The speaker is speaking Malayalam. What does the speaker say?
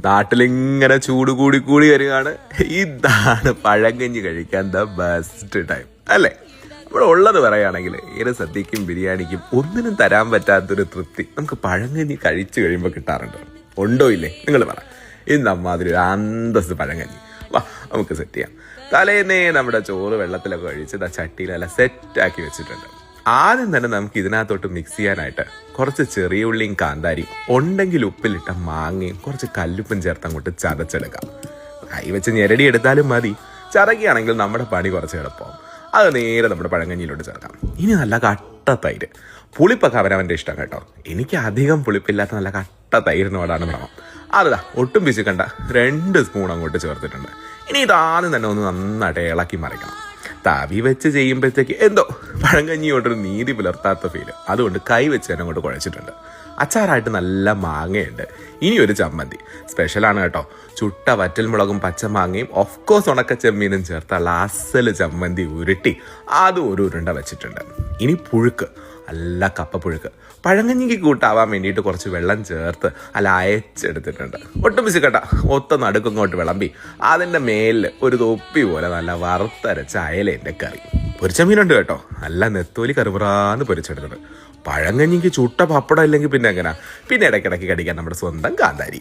നാട്ടിലിങ്ങനെ ചൂട് കൂടി കൂടി വരികയാണ്. ഇതാണ് പഴങ്കഞ്ഞി കഴിക്കാൻ ദ ബെസ്റ്റ് ടൈം അല്ലേ? ഇവിടെ ഉള്ളത് പറയുകയാണെങ്കിൽ ഏത് സദ്യക്കും ബിരിയാണിക്കും ഒന്നിനും തരാൻ പറ്റാത്തൊരു തൃപ്തി നമുക്ക് പഴങ്കഞ്ഞി കഴിച്ചു കഴിയുമ്പോൾ കിട്ടാറുണ്ട്. ഉണ്ടോ ഇല്ലേ? നിങ്ങൾ പറ. ഇന്ന് അമ്മാതിരി ഒരു അന്തസ് പഴങ്കഞ്ഞി. വാ, നമുക്ക് സെറ്റ് ചെയ്യാം. തലേന്നേ നമ്മുടെ ചോറ് വെള്ളത്തിലൊക്കെ ഒഴിച്ച് ചട്ടിയിലെല്ലാം സെറ്റാക്കി വെച്ചിട്ടുണ്ട്. ആദ്യം തന്നെ നമുക്ക് ഇതിനകത്തോട്ട് മിക്സ് ചെയ്യാനായിട്ട് കുറച്ച് ചെറിയ ഉള്ളിയും കാന്താരിയും ഉണ്ടെങ്കിൽ ഉപ്പിലിട്ട മാങ്ങയും കുറച്ച് കല്ലുപ്പും ചേർത്ത് അങ്ങോട്ട് ചതച്ചെടുക്കാം. കൈ വെച്ച് ഞെരടി എടുത്താലും മതി. ചതക്കുകയാണെങ്കിൽ നമ്മുടെ പണി കുറച്ച് എളുപ്പമാവും. അത് നേരെ നമ്മുടെ പഴങ്കഞ്ഞിയിലോട്ട് ചേർക്കാം. ഇനി നല്ല കട്ട തൈര്. പുളിപ്പൊക്കെ അവനവൻ്റെ ഇഷ്ടം കേട്ടോ. എനിക്ക് അധികം പുളിപ്പില്ലാത്ത നല്ല കട്ട തൈരിനോടാണ് ഭ്രമം. അതാ ഒട്ടും പിശുക്കണ്ട 2 സ്പൂൺ അങ്ങോട്ട് ചേർത്തിട്ടുണ്ട്. ഇനി ഇതാദ്യം തന്നെ ഒന്ന് നന്നായിട്ട് ഇളക്കി മറിക്കണം. തവി വെച്ച് ചെയ്യുമ്പോഴത്തേക്ക് എന്തോ പഴങ്കഞ്ഞിയോട്ടൊരു നീതി പുലർത്താത്ത ഫീല്. അതുകൊണ്ട് കൈ വെച്ച് തന്നെ അങ്ങോട്ട് കുഴച്ചിട്ടുണ്ട്. അച്ചാറായിട്ട് നല്ല മാങ്ങയുണ്ട്. ഇനി ഒരു ചമ്മന്തി സ്പെഷ്യലാണ് കേട്ടോ. ചുട്ട വറ്റൽമുളകും പച്ചമാങ്ങയും ഓഫ്കോഴ്സ് ഉണക്ക ചെമ്മീനും ചേർത്തുള്ള അസല് ചമ്മന്തി ഉരുട്ടി അതും ഒരു ഉരുണ്ട വെച്ചിട്ടുണ്ട്. ഇനി പുഴുക്ക്, നല്ല കപ്പപ്പുഴുക്ക്. പഴങ്കഞ്ഞിക്ക് കൂട്ടാവാൻ വേണ്ടിയിട്ട് കുറച്ച് വെള്ളം ചേർത്ത് അല്ല അയച്ചെടുത്തിട്ടുണ്ട്. ഒട്ടും പിശുക്കട്ട ഒത്ത നടുക്കങ്ങോട്ട് വിളമ്പി അതിൻ്റെ മേലിൽ ഒരു തൊപ്പി പോലെ നല്ല വറുത്തരച്ച അയലേൻ്റെ കറി. പൊരിച്ച മീനുണ്ട് കേട്ടോ. നല്ല നെത്തോലി കറുപുറാന്ന് പൊരിച്ചെടുത്തത്. പഴങ്കഞ്ഞിക്ക് ചുട്ട പപ്പടം ഇല്ലെങ്കിൽ പിന്നെ എങ്ങനെയാ? പിന്നെ ഇടയ്ക്കിടയ്ക്ക് കടിക്കാൻ നമ്മുടെ സ്വന്തം കാന്താരി.